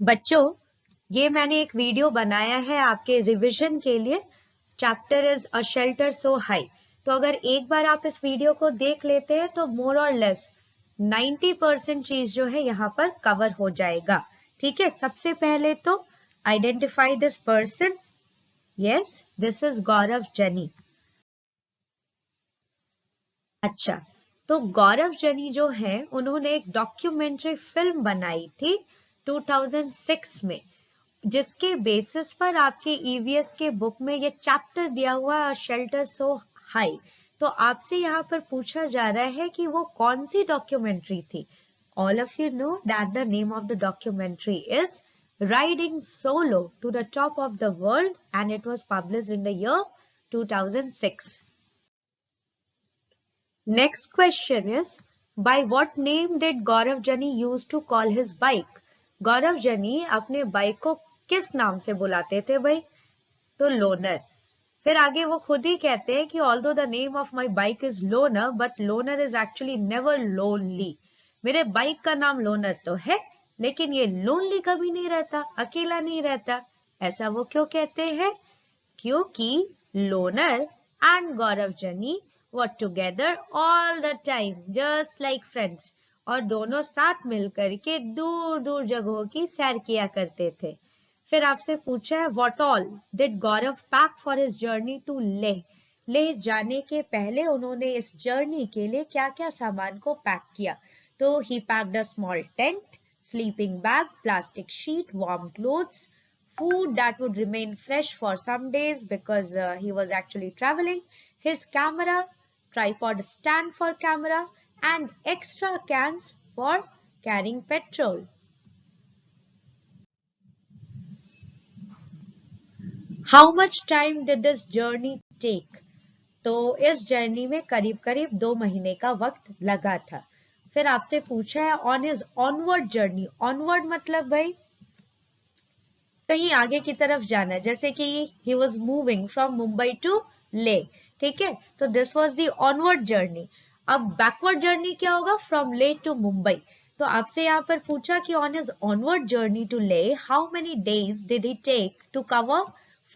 बच्चों, ये मैंने एक वीडियो बनाया है आपके रिवीजन के लिए। Chapter is a shelter so high. तो अगर एक बार आप इस वीडियो को देख लेते हैं तो मोर और लेस 90% चीज जो है यहाँ पर कवर हो जाएगा। ठीक है, सबसे पहले तो identify this person. Yes, this is Gaurav Jani. अच्छा, तो गौरव जनी जो है उन्होंने एक डॉक्यूमेंट्री फिल्म बनाई थी 2006 में, जिसके बेसिस पर आपके ईवीएस के बुक में ये चैप्टर दिया हुआ है, शेल्टर सो हाई। तो आपसे यहाँ पर पूछा जा रहा है कि वो कौन सी डॉक्यूमेंट्री थी। All of you know that the name of the documentary is riding solo to the top of the world and it was published in the year 2006. Next question is, by what name did Gaurav Jani use to call his bike? गौरव जनी अपने bike को किस नाम से बुलाते थे भाई? तो लोनर। फिर आगे वो खुद ही कहते हैं कि although the name of my bike is loner, but loner is actually never lonely. मेरे बाइक का नाम लोनर तो है, लेकिन ये लोनली कभी नहीं रहता, अकेला नहीं रहता। ऐसा वो क्यों कहते हैं? क्योंकि लोनर एंड गौरव जनी were together all the time, just like friends. और दोनों साथ मिलकर के दूर दूर जगहों की सैर किया करते थे। फिर आपसे पूछा है, what all did Gaurav pack for his journey to Leh? Leh जाने के पहले उन्होंने इस जर्नी के लिए क्या क्या सामान को पैक किया? तो he packed a small tent, sleeping bag, plastic sheet, warm clothes, food that would remain fresh for some days because he was actually traveling, his camera, tripod stand for camera, and extra cans for carrying petrol. How much time did this journey take? तो इस journey में करीब करीब 2 महीने का वक्त लगा था। फिर आपसे पूछा है on his onward journey. Onward मतलब भाई कहीं आगे की तरफ जाना, जैसे कि he was moving from Mumbai to Leh. ठीक है, तो this was the onward journey. अब बैकवर्ड जर्नी क्या होगा? फ्रॉम ले टू मुंबई। तो आपसे यहाँ पर पूछा कि on his onward journey to Leh how many days did he take to cover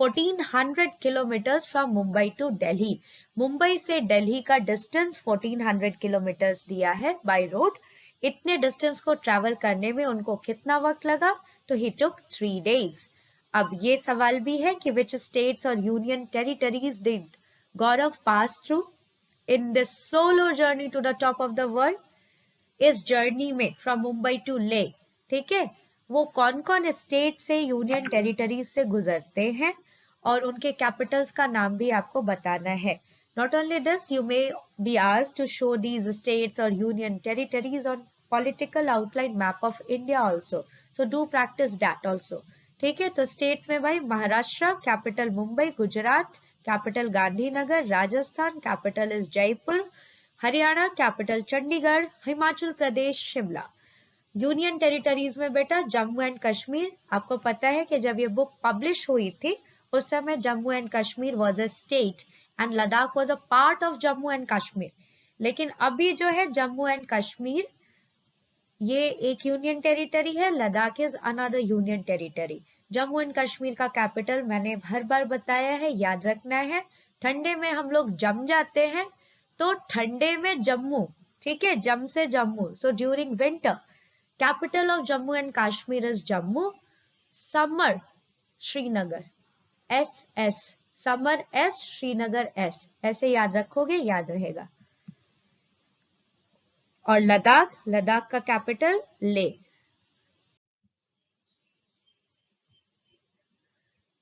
1400 kilometres from Mumbai to Delhi. Mumbai से दिल्ली का डिस्टेंस 1400 किलोमीटर्स दिया है बाय रोड। इतने डिस्टेंस को ट्रेवल करने में उनको कितना वक्त लगा? तो he took 3 days. अब ये सवाल भी है कि which states और union territories did Gaurav pass through in this solo journey to the top of the world? इस जर्नी में फ्रॉम मुंबई टू ले, ठीक है, वो कौन कौन स्टेट से यूनियन टेरिटरीज से गुजरते हैं और उनके कैपिटल्स का नाम भी आपको बताना है। Not only this, you may be asked to show these states or union territories on political outline map of India also. So do practice that also. ठीक है, तो स्टेट्स में भाई Maharashtra, capital Mumbai, Gujarat, capital Gandhinagar, Rajasthan, capital is Jaipur, Haryana, capital Chandigarh, Himachal Pradesh Shimla. Union territories में बेटा Jammu and Kashmir. आपको पता है कि जब ये बुक पब्लिश हुई थी उस समय Jammu and Kashmir was a state and Ladakh was a part of Jammu and Kashmir. लेकिन अभी जो है जम्मू एंड कश्मीर ये एक यूनियन टेरिटरी है, Ladakh is another union territory. Jammu and Kashmir का कैपिटल मैंने हर बार बताया है, याद रखना है। ठंडे में हम लोग जम जाते हैं तो ठंडे में जम्मू, ठीक है, जम से Jammu. So during winter capital of Jammu and Kashmir is Jammu, summer Srinagar, S S, summer S, Srinagar S, ऐसे याद रखोगे, याद रहेगा। और लद्दाख, लद्दाख का कैपिटल ले।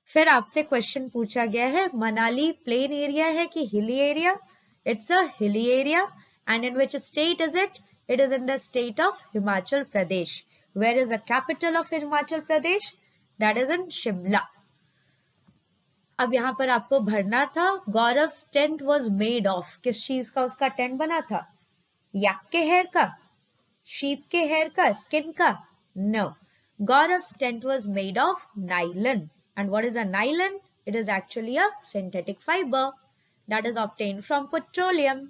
फिर आपसे क्वेश्चन पूछा गया है मनाली प्लेन एरिया है कि hilly area? It's a hilly area. And in which state is it? It is in the state of Himachal Pradesh. Where is the capital of Himachal Pradesh? That is in Shimla. अब यहाँ पर आपको भरना था Gaurav tent was made of, किस चीज का उसका टेंट बना था? याक के हेयर का, शीप के हेयर का, स्किन का? No, Gaurav's tent was made of nylon. And what is a nylon? It is actually a synthetic fiber that is obtained from petroleum.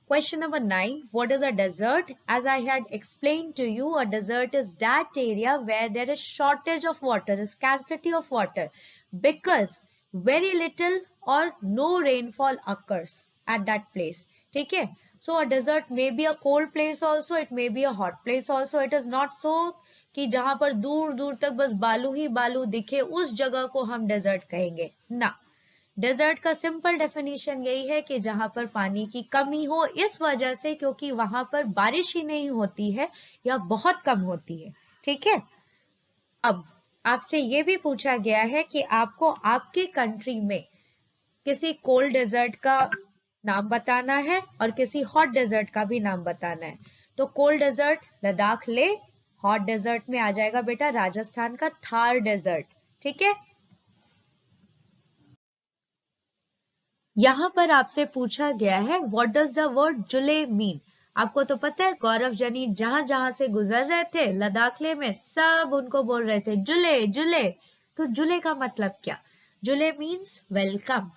Question number 9. What is a desert? As I had explained to you, a desert is that area where there is shortage of water, scarcity of water, because very little or no rainfall occurs at that place. ठीक है? So a desert may be a cold place also, it may be a hot place also. It is not so कि जहां पर दूर दूर तक बस बालू ही बालू दिखे उस जगह को हम डेजर्ट कहेंगे ना. डेजर्ट का सिंपल डेफिनेशन यही है कि जहां पर पानी की कमी हो इस वजह से क्योंकि वहां पर बारिश ही नहीं होती है या बहुत कम होती है. ठीक है. अब आपसे ये भी पूछा गया है कि आपको आपके कंट्री में किसी कोल्ड डेजर्ट का नाम बताना है और किसी हॉट डेजर्ट का भी नाम बताना है. तो कोल्ड डेजर्ट लद्दाख ले, हॉट डेजर्ट में आ जाएगा बेटा राजस्थान का थार डेजर्ट. ठीक है. यहां पर आपसे पूछा गया है व्हाट डज द वर्ड जुले मीन. आपको तो पता है गौरव जनी जहां जहां से गुजर रहे थे लद्दाखले में सब उनको बोल रहे थे जुले जुले. तो जुले का मतलब क्या? जुले मीन्स वेलकम.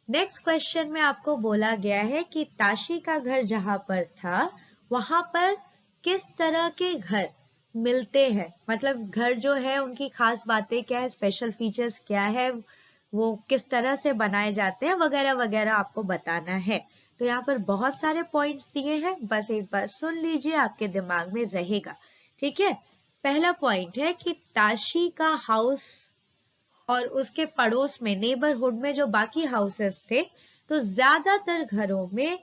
नेक्स्ट क्वेश्चन में आपको बोला गया है कि ताशी का घर जहां पर था वहां पर किस तरह के घर मिलते हैं, मतलब घर जो है उनकी खास बातें क्या है, स्पेशल फीचर्स क्या है, वो किस तरह से बनाए जाते हैं वगैरह वगैरह आपको बताना है. तो यहाँ पर बहुत सारे पॉइंट्स दिए हैं, बस एक बार सुन लीजिए आपके दिमाग में रहेगा. ठीक है. पहला पॉइंट है कि ताशी का हाउस और उसके पड़ोस में नेबरहुड में जो बाकी हाउसेस थे तो ज्यादातर घरों में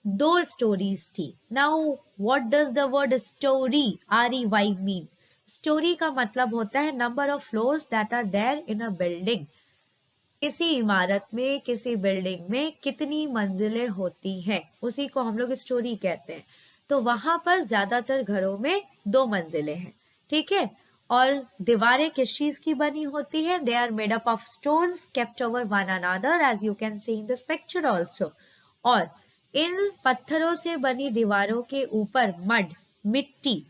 2 स्टोरीज थी. Now what does the word story REY mean? Story का मतलब होता है number of floors that are there in a building. किसी इमारत में किसी बिल्डिंग में कितनी मंजिलें होती हैं उसी को हम लोग स्टोरी कहते हैं. तो वहां पर ज्यादातर घरों में 2 मंजिलें हैं. ठीक है. और दीवारें किस चीज की बनी होती है? They are made up of stones kept over one another as you can see in this picture also. और इन पत्थरों से बनी दीवारों के ऊपर मड मिट्टी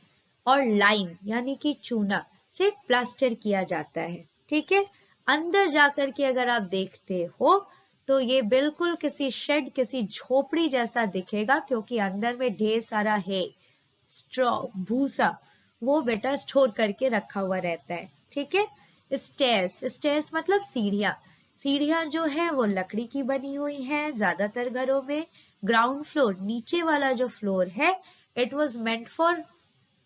और लाइम यानी कि चूना से प्लास्टर किया जाता है. ठीक है. अंदर जाकर के अगर आप देखते हो तो ये बिल्कुल किसी शेड किसी झोपड़ी जैसा दिखेगा क्योंकि अंदर में ढेर सारा है स्ट्रॉ भूसा वो बेटा स्टोर करके रखा हुआ रहता है. ठीक है. स्टेयर्स, स्टेयर्स मतलब सीढ़ियां. सीढ़ियां जो है वो लकड़ी की बनी हुई है ज्यादातर घरों में. ग्राउंड फ्लोर नीचे वाला जो फ्लोर है it was meant for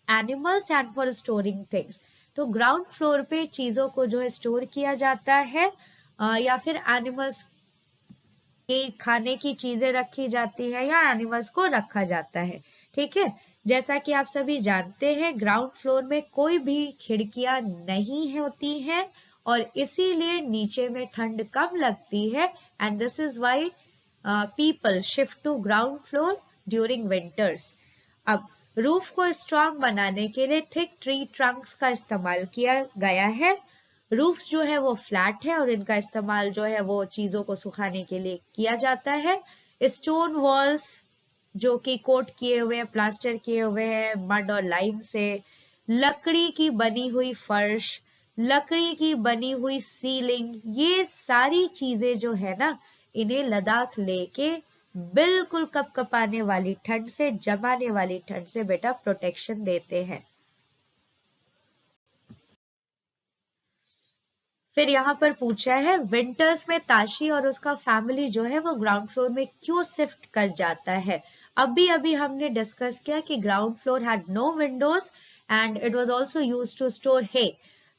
animals and for storing things. तो ग्राउंड फ्लोर पे चीजों को जो है स्टोर किया जाता है या फिर एनिमल्स के खाने की चीजें रखी जाती है या एनिमल्स को रखा जाता है. ठीक है. जैसा कि आप सभी जानते हैं ग्राउंड फ्लोर में कोई भी खिड़कियां नहीं होती हैं और इसीलिए नीचे में ठंड कम लगती है. And this is why people shift to ground floor during winters. अब रूफ को स्ट्रॉन्ग बनाने के लिए थिक ट्री ट्रंक्स का इस्तेमाल किया गया है. रूफ्स जो है वो फ्लैट है और इनका इस्तेमाल जो है वो चीजों को सुखाने के लिए किया जाता है. स्टोन वॉल्स जो कि कोट किए हुए प्लास्टर किए हुए हैं मड और लाइम से. लकड़ी की बनी हुई फर्श, लकड़ी की बनी हुई सीलिंग, ये सारी चीजें जो है ना इन्हें लद्दाख लेके बिल्कुल कपकपाने वाली ठंड से जमाने वाली ठंड से बेटा प्रोटेक्शन देते हैं. फिर यहाँ पर पूछा है विंटर्स में ताशी और उसका फैमिली जो है वो ग्राउंड फ्लोर में क्यों शिफ्ट कर जाता है. अभी हमने डिस्कस किया कि ground floor had no windows and it was also used to store hay.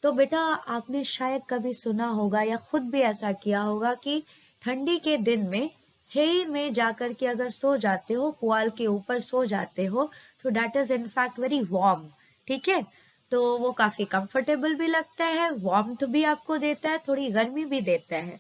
तो बेटा आपने शायद कभी सुना होगा या खुद भी ऐसा किया होगा कि ठंडी के दिन में हे में जाकर के अगर सो जाते हो पुआल के ऊपर सो जाते हो तो that is in fact very warm. ठीक है. तो वो काफी कंफर्टेबल भी लगता है, वार्मथ भी आपको देता है, थोड़ी गर्मी भी देता है.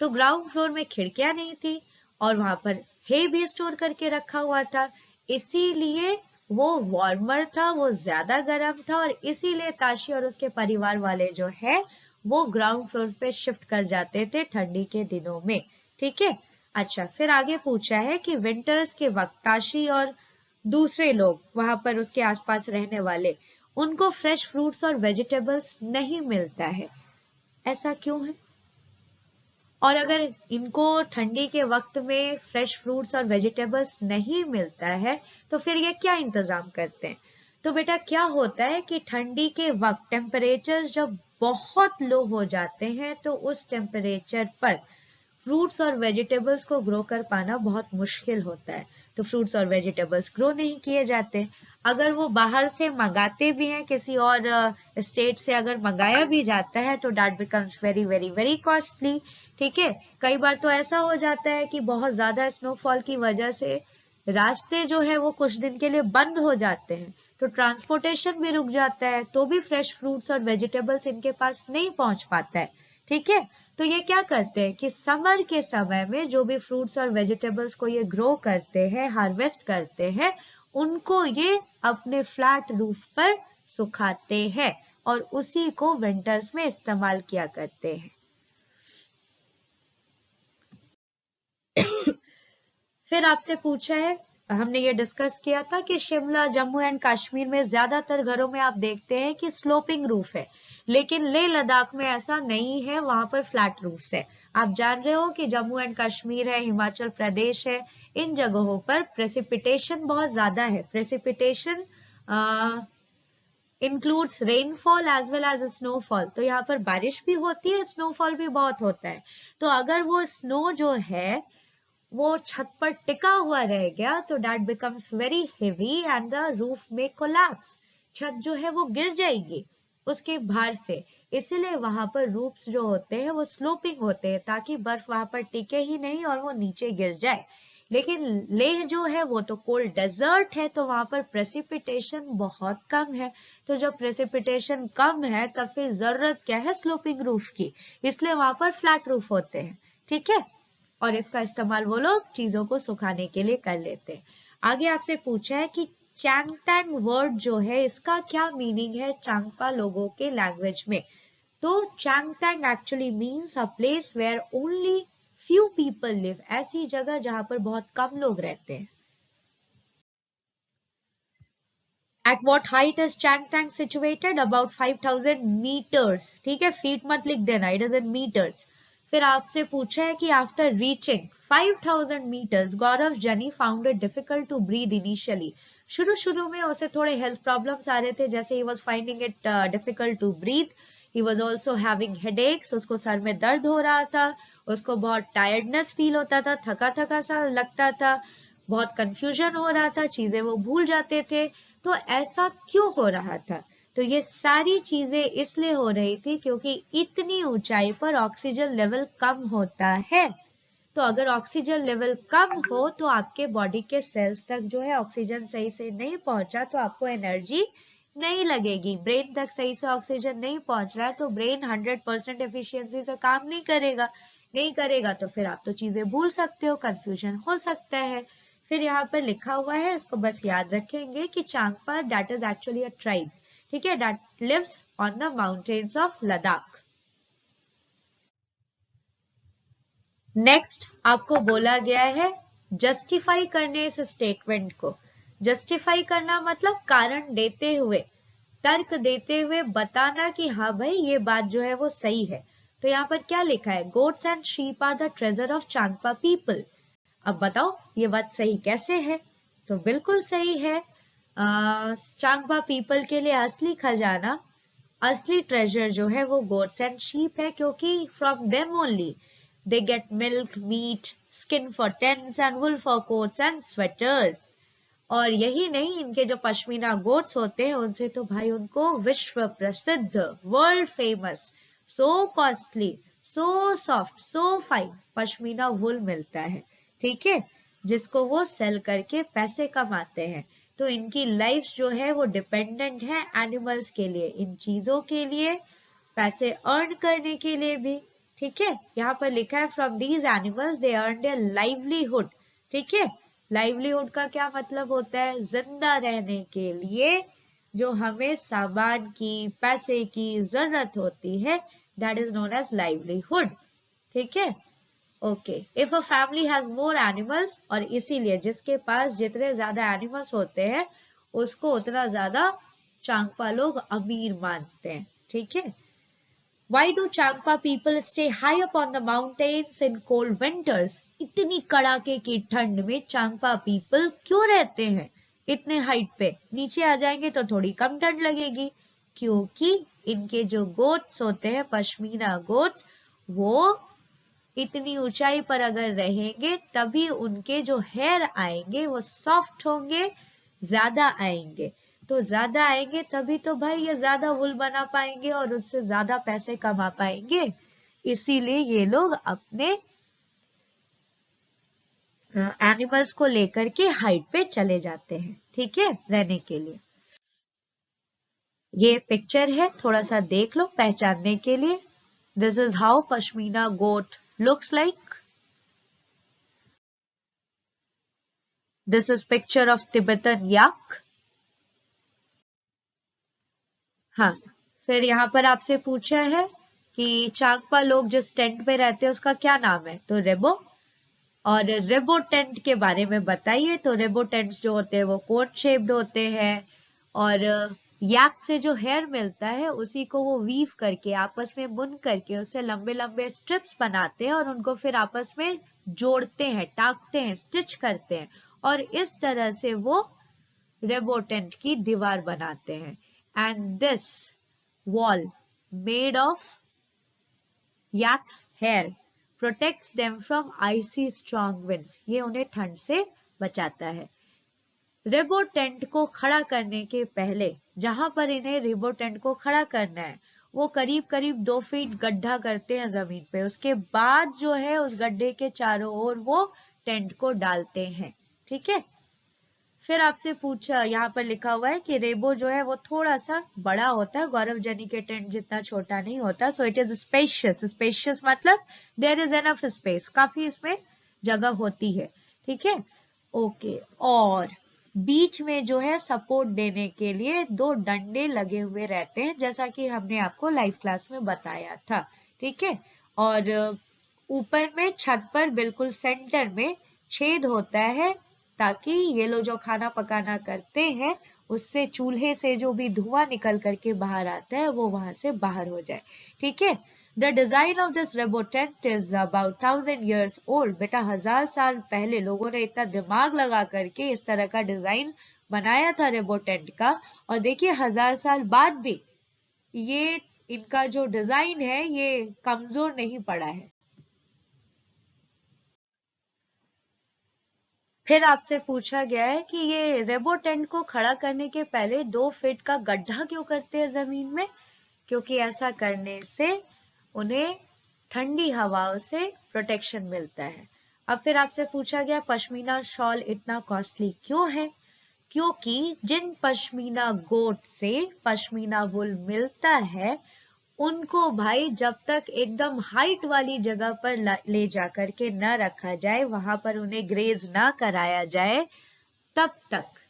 तो ग्राउंड फ्लोर में खिड़कियां नहीं थी और वहां पर हे भी स्टोर करके रखा हुआ था, इसीलिए वो वार्मर था, वो ज्यादा गर्म था और इसीलिए ताशी और उसके परिवार वाले जो है वो ग्राउंड फ्लोर पे शिफ्ट कर जाते थे ठंडी के दिनों में. ठीक है. अच्छा, फिर आगे पूछा है कि विंटर्स के वक्त ताशी और दूसरे लोग वहां पर उसके आसपास रहने वाले उनको फ्रेश फ्रूट्स और वेजिटेबल्स नहीं मिलता है. ऐसा क्यों है? और अगर इनको ठंडी के वक्त में फ्रेश फ्रूट्स और वेजिटेबल्स नहीं मिलता है तो फिर ये क्या इंतजाम करते हैं? तो बेटा क्या होता है कि ठंडी के वक्त टेम्परेचर जब बहुत लो हो जाते हैं तो उस टेम्परेचर पर फ्रूट्स और वेजिटेबल्स को ग्रो कर पाना बहुत मुश्किल होता है, तो फ्रूट्स और वेजिटेबल्स ग्रो नहीं किए जाते। अगर वो बाहर से मंगाते भी हैं, किसी और स्टेट से अगर मंगाया भी जाता है तो that becomes very very very costly. ठीक है, कई बार तो ऐसा हो जाता है कि बहुत ज्यादा स्नोफॉल की वजह से रास्ते जो है वो कुछ दिन के लिए बंद हो जाते हैं, तो ट्रांसपोर्टेशन भी रुक जाता है, तो भी फ्रेश फ्रूट्स और वेजिटेबल्स इनके पास नहीं पहुंच पाता है। ठीक है, तो ये क्या करते हैं कि समर के समय में जो भी फ्रूट्स और वेजिटेबल्स को ये ग्रो करते हैं, हार्वेस्ट करते हैं, उनको ये अपने फ्लैट रूफ पर सुखाते हैं और उसी को विंटर्स में इस्तेमाल किया करते हैं। फिर आपसे पूछा है, हमने ये डिस्कस किया था कि शिमला, जम्मू एंड कश्मीर में ज्यादातर घरों में आप देखते हैं कि स्लोपिंग रूफ है, लेकिन लेह लद्दाख में ऐसा नहीं है, वहां पर फ्लैट रूफ है। आप जान रहे हो कि जम्मू एंड कश्मीर है, हिमाचल प्रदेश है, इन जगहों पर प्रेसिपिटेशन बहुत ज्यादा है। Precipitation includes rainfall as well as snowfall, तो यहाँ पर बारिश भी होती है, स्नोफॉल भी बहुत होता है। तो अगर वो स्नो जो है वो छत पर टिका हुआ रह गया तो that becomes very heavy and the roof में कोलैप्स, छत जो है वो गिर जाएगी उसके भार से। इसीलिए वहां पर रूफ्स जो होते हैं वो स्लोपिंग होते हैं ताकि बर्फ वहां पर टिके ही नहीं और वो नीचे गिर जाए। लेकिन लेह जो है वो तो कोल्ड डेजर्ट है, तो वहां पर प्रेसिपिटेशन बहुत कम है। तो जब प्रेसिपिटेशन कम है तब फिर जरूरत क्या है स्लोपिंग रूफ की, इसलिए वहां पर फ्लैट रूफ होते हैं। ठीक है, और इसका इस्तेमाल वो लोग चीजों को सुखाने के लिए कर लेते हैं। आगे आपसे पूछा है कि चैंगटैंग वर्ड जो है इसका क्या मीनिंग है चांगपा लोगों के लैंग्वेज में। तो Changtang actually means a place where only few people live, ऐसी जगह जहां पर बहुत कम लोग रहते हैं। At what height is Changtang situated? About 5000 meters. ठीक है, फीट मत लिख देना, it is in meters. फिर आपसे पूछा है कि after reaching 5000 meters, Gaurav Jani found it difficult to breathe initially. शुरू में उसे थोड़े हेल्थ प्रॉब्लम्स आ रहे थे, जैसे he was finding it difficult to breathe, he was also having headaches, उसको सर में दर्द हो रहा था, उसको बहुत टायर्डनेस फील होता था, थका थका सा लगता था, बहुत कंफ्यूजन हो रहा था, चीजें वो भूल जाते थे। तो ऐसा क्यों हो रहा था? तो ये सारी चीजें इसलिए हो रही थी क्योंकि इतनी ऊंचाई पर ऑक्सीजन लेवल कम होता है। तो अगर ऑक्सीजन लेवल कम हो तो आपके बॉडी के सेल्स तक जो है ऑक्सीजन सही से नहीं पहुंचा तो आपको एनर्जी नहीं लगेगी। ब्रेन तक सही से ऑक्सीजन नहीं पहुंच रहा है तो ब्रेन 100% एफिशिएंसी से काम नहीं करेगा तो फिर आप तो चीजें भूल सकते हो, कंफ्यूजन हो सकता है। फिर यहाँ पर लिखा हुआ है, इसको बस याद रखेंगे कि Changpa that is actually a tribe, ठीक है, that lives on the mountains of Ladakh. Next आपको बोला गया है जस्टिफाई करने इस स्टेटमेंट को। जस्टिफाई करना मतलब कारण देते हुए, तर्क देते हुए बताना कि हाँ भाई ये बात जो है वो सही है। तो यहाँ पर क्या लिखा है, goats and sheep are the treasure of Changpa people. अब बताओ ये बात सही कैसे है? तो बिल्कुल सही है। चांगपा पीपल के लिए असली खजाना, असली ट्रेजर जो है वो गोट्स एंड शीप है, क्योंकि from them only they get milk, meat, skin for tents and wool for coats and sweaters. और यही नहीं, इनके जो पश्मीना गोट्स होते हैं उनसे तो भाई उनको विश्व प्रसिद्ध, world famous, so costly, so soft, so fine pashmina wool मिलता है। ठीक है, जिसको वो सेल करके पैसे कमाते हैं। तो इनकी लाइफ जो है वो डिपेंडेंट है एनिमल्स के लिए, इन चीजों के लिए, पैसे अर्न करने के लिए भी। ठीक है, यहाँ पर लिखा है from these animals they earn their livelihood. ठीक है, लाइवलीहुड का क्या मतलब होता है? जिंदा रहने के लिए जो हमें सामान की, पैसे की जरूरत होती है, that is known as livelihood. ठीक है, okay. If a family has more animals, और इसीलिए जिसके पास जितने ज्यादा एनिमल्स होते हैं उसको उतना ज्यादा चांगपा लोग अमीर मानते हैं। ठीक है, Why do Champa people stay high up on the mountains in cold winters? इतनी कड़ाके की ठंड में चांगपा पीपल क्यों रहते हैं इतने हाइट पे? नीचे आ जाएंगे तो थोड़ी कम ठंड लगेगी, क्योंकि इनके जो गोट्स होते हैं, पश्मीना गोट्स, वो इतनी ऊंचाई पर अगर रहेंगे तभी उनके जो हेयर आएंगे वो सॉफ्ट होंगे, ज्यादा आएंगे। तो ज्यादा आएंगे तभी तो भाई ये ज्यादा वूल बना पाएंगे और उससे ज्यादा पैसे कमा पाएंगे। इसीलिए ये लोग अपने एनिमल्स को लेकर के हाइट पे चले जाते हैं, ठीक है, रहने के लिए। ये पिक्चर है, थोड़ा सा देख लो पहचानने के लिए। This is how pashmina goat looks like. This is picture of Tibetan yak. हाँ, फिर यहाँ पर आपसे पूछा है कि चांगपा लोग जिस टेंट पे रहते हैं उसका क्या नाम है, तो रेबो। और रेबो टेंट के बारे में बताइए। तो रेबो टेंट्स जो होते हैं वो कोन शेप्ड होते हैं और याक से जो हेयर मिलता है उसी को वो वीव करके आपस में बुन करके उससे लंबे लंबे स्ट्रिप्स बनाते हैं और उनको फिर आपस में जोड़ते हैं, टाकते हैं, स्टिच करते हैं और इस तरह से वो रेबो टेंट की दीवार बनाते हैं। And this wall made of yaks hair protects them from icy strong winds. ये उन्हें ठंड से बचाता है। रेबो टेंट को खड़ा करने के पहले जहां पर इन्हें रेबो टेंट को खड़ा करना है वो करीब करीब 2 फीट गड्ढा करते हैं जमीन पे। उसके बाद जो है उस गड्ढे के चारों ओर वो टेंट को डालते हैं, ठीक है। फिर आपसे पूछा, यहाँ पर लिखा हुआ है कि रेबो जो है वो थोड़ा सा बड़ा होता है, गौरव जनी के टेंट जितना छोटा नहीं होता। So it is spacious. Spacious मतलब देयर इज एनफ स्पेस, काफी इसमें जगह होती है, ठीक है, ओके। और बीच में जो है सपोर्ट देने के लिए 2 डंडे लगे हुए रहते हैं, जैसा कि हमने आपको लाइव क्लास में बताया था, ठीक है। और ऊपर में छत पर बिल्कुल सेंटर में छेद होता है ताकि ये लोग जो खाना पकाना करते हैं उससे चूल्हे से जो भी धुआं निकल करके बाहर आता है वो वहां से बाहर हो जाए, ठीक है। The design of this rebo tent is about 1000 years old. बेटा 1000 साल पहले लोगों ने इतना दिमाग लगा करके इस तरह का डिजाइन बनाया था रेबो टेंट का, और देखिए 1000 साल बाद भी ये इनका जो डिजाइन है ये कमजोर नहीं पड़ा है। फिर आपसे पूछा गया है कि ये रेबो टेंट को खड़ा करने के पहले 2 फीट का गड्ढा क्यों करते हैं जमीन में, क्योंकि ऐसा करने से उन्हें ठंडी हवाओं से प्रोटेक्शन मिलता है। अब फिर आपसे पूछा गया पश्मीना शॉल इतना कॉस्टली क्यों है, क्योंकि जिन पश्मीना गोट से पश्मीना वुल मिलता है उनको भाई जब तक एकदम हाइट वाली जगह पर ले जाकर के न रखा जाए, वहां पर उन्हें ग्रेज ना कराया जाए, तब तक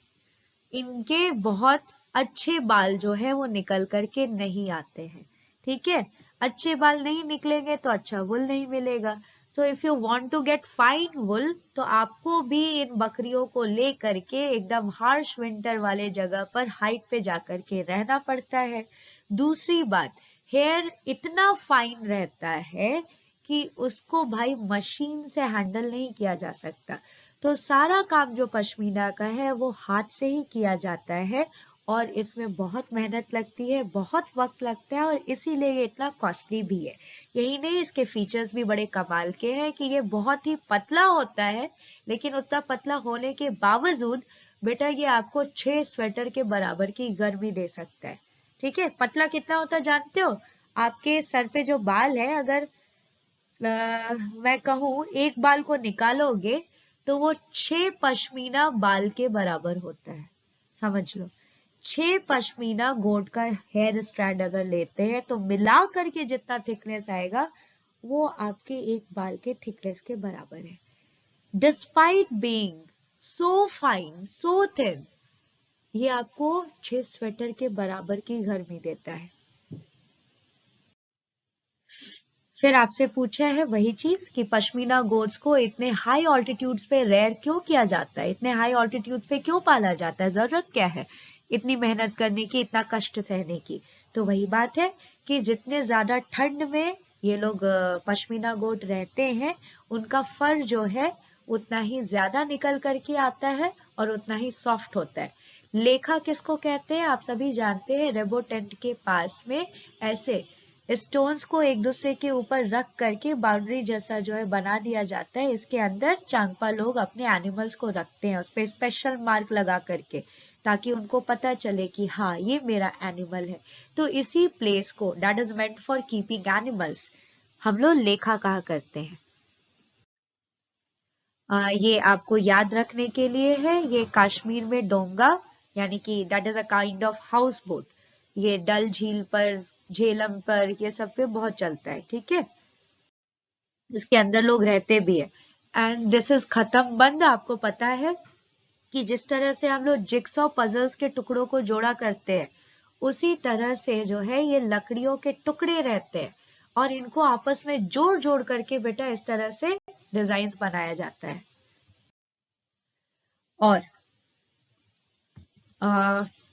इनके बहुत अच्छे बाल जो है वो निकल करके नहीं आते हैं, ठीक है। अच्छे बाल नहीं निकलेंगे तो अच्छा वुल नहीं मिलेगा। So if you want to get fine wool तो आपको भी इन बकरियों को ले करके एकदम हार्श विंटर वाले जगह पर हाइट पे जाकर के रहना पड़ता है। दूसरी बात, हेयर इतना फाइन रहता है कि उसको भाई मशीन से हैंडल नहीं किया जा सकता। तो सारा काम जो पश्मीना का है वो हाथ से ही किया जाता है और इसमें बहुत मेहनत लगती है, बहुत वक्त लगता है और इसीलिए ये इतना कॉस्टली भी है। यही नहीं, इसके फीचर्स भी बड़े कमाल के हैं कि ये बहुत ही पतला होता है, लेकिन उतना पतला होने के बावजूद बेटा ये आपको 6 स्वेटर के बराबर की गर्मी दे सकता है, ठीक है। पतला कितना होता है जानते हो? आपके सर पे जो बाल है, अगर मैं कहूँ एक बाल को निकालोगे तो वो 6 पश्मीना बाल के बराबर होता है, समझ लो। 6 पश्मीना गोट का हेयर स्ट्रैंड अगर लेते हैं तो मिला करके जितना थिकनेस आएगा वो आपके एक बाल के थिकनेस के बराबर है। Despite being so fine, so thin, ये आपको 6 स्वेटर के बराबर की गर्मी देता है। फिर आपसे पूछा है वही चीज कि पश्मीना गोट्स को इतने हाई ऑल्टीट्यूड्स पे रेयर क्यों किया जाता है, इतने हाई ऑल्टीट्यूड्स पे क्यों पाला जाता है, जरूरत क्या है? इतनी मेहनत करने की, इतना कष्ट सहने की। तो वही बात है कि जितने ज्यादा ठंड में ये लोग पश्मीना गोट रहते हैं, उनका फर जो है उतना ही ज्यादा निकल करके आता है और उतना ही सॉफ्ट होता है। लेखा किसको कहते हैं आप सभी जानते हैं। रेबो टेंट के पास में ऐसे स्टोन्स को एक दूसरे के ऊपर रख करके बाउंड्री जैसा जो है बना दिया जाता है। इसके अंदर चांगपा लोग अपने एनिमल्स को रखते हैं, उस पर स्पेशल मार्क लगा करके, ताकि उनको पता चले कि हाँ ये मेरा एनिमल है। तो इसी प्लेस को that is meant for keeping animals हम लोग लेखा कहा करते हैं। ये आपको याद रखने के लिए है। ये कश्मीर में डोंगा यानी कि that is a kind of house boat. ये डल झील पर, झेलम पर, ये सब पे बहुत चलता है, ठीक है। इसके अंदर लोग रहते भी है। एंड दिस इज खत्म बंद। आपको पता है कि जिस तरह से हम लोग जिक्सॉ पजल्स के टुकड़ों को जोड़ा करते हैं, उसी तरह से जो है ये लकड़ियों के टुकड़े रहते हैं और इनको आपस में जोड़ जोड़ करके बेटा इस तरह से डिजाइन बनाया जाता है। और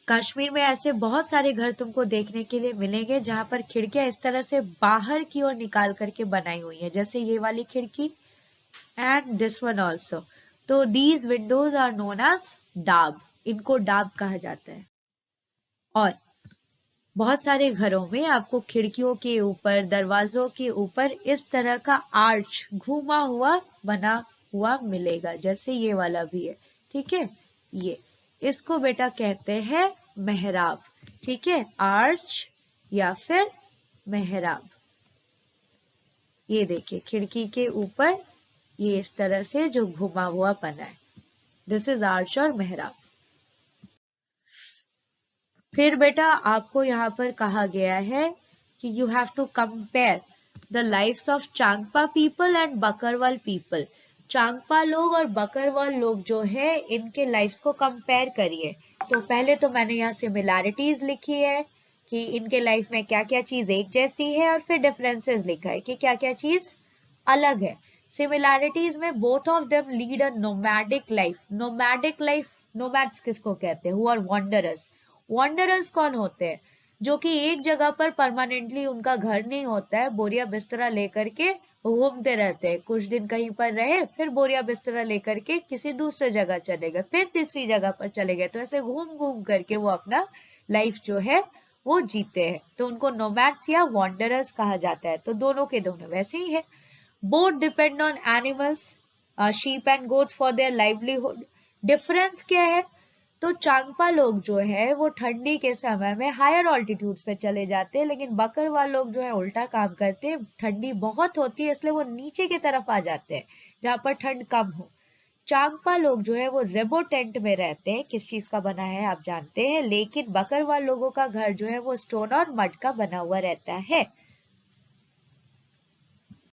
कश्मीर में ऐसे बहुत सारे घर तुमको देखने के लिए मिलेंगे जहां पर खिड़कियां इस तरह से बाहर की ओर निकाल करके बनाई हुई है, जैसे ये वाली खिड़की एंड दिस वन ऑल्सो। तो these windows are known as डाब, इनको डाब कहा जाता है। और बहुत सारे घरों में आपको खिड़कियों के ऊपर, दरवाजों के ऊपर इस तरह का आर्च घूमा हुआ बना हुआ मिलेगा, जैसे ये वाला भी है, ठीक है। ये इसको बेटा कहते हैं मेहराब, ठीक है, आर्च या फिर मेहराब। ये देखिए खिड़की के ऊपर ये इस तरह से जो घुमा हुआ बना है, दिस इज आर्च और मेहराब। फिर बेटा आपको यहाँ पर कहा गया है कि you have to compare the lifes of Changpa people and Bakarwal people. Changpa लोग और बकरवाल लोग जो है इनके लाइफ्स को कंपेयर करिए। तो पहले तो मैंने यहाँ सिमिलैरिटीज लिखी है कि इनके लाइफ में क्या क्या चीज एक जैसी है, और फिर डिफरेंसेस लिखा है कि क्या क्या चीज अलग है। सिमिलैरिटीज में both of them lead a nomadic life. Nomadic life, nomads किसको कहते हैं? Who are wanderers. वॉन्डरर्स कौन होते हैं? जो कि एक जगह पर परमानेंटली उनका घर नहीं होता है, बोरिया बिस्तरा लेकर के घूमते रहते हैं। कुछ दिन कहीं पर रहे, फिर बोरिया बिस्तरा लेकर के किसी दूसरे जगह चले गए, फिर तीसरी जगह पर चले गए। तो ऐसे घूम घूम करके वो अपना लाइफ जो है वो जीते हैं। तो उनको नोमैड्स या वॉन्डरर्स कहा जाता है। तो दोनों के दोनों वैसे ही है। Both depend on animals, sheep and goats for their livelihood. Difference क्या है? तो चांगपा लोग जो है वो ठंडी के समय में हायर ऑल्टीट्यूड्स पे चले जाते हैं, लेकिन बकरवाल लोग जो है उल्टा काम करते हैं। ठंडी बहुत होती है इसलिए वो नीचे की तरफ आ जाते हैं जहां पर ठंड कम हो। चांगपा लोग जो है वो रेबो टेंट में रहते हैं। किस चीज का बना है आप जानते हैं, लेकिन बकरवाल लोगों का घर जो है वो स्टोन और मड का बना हुआ रहता है।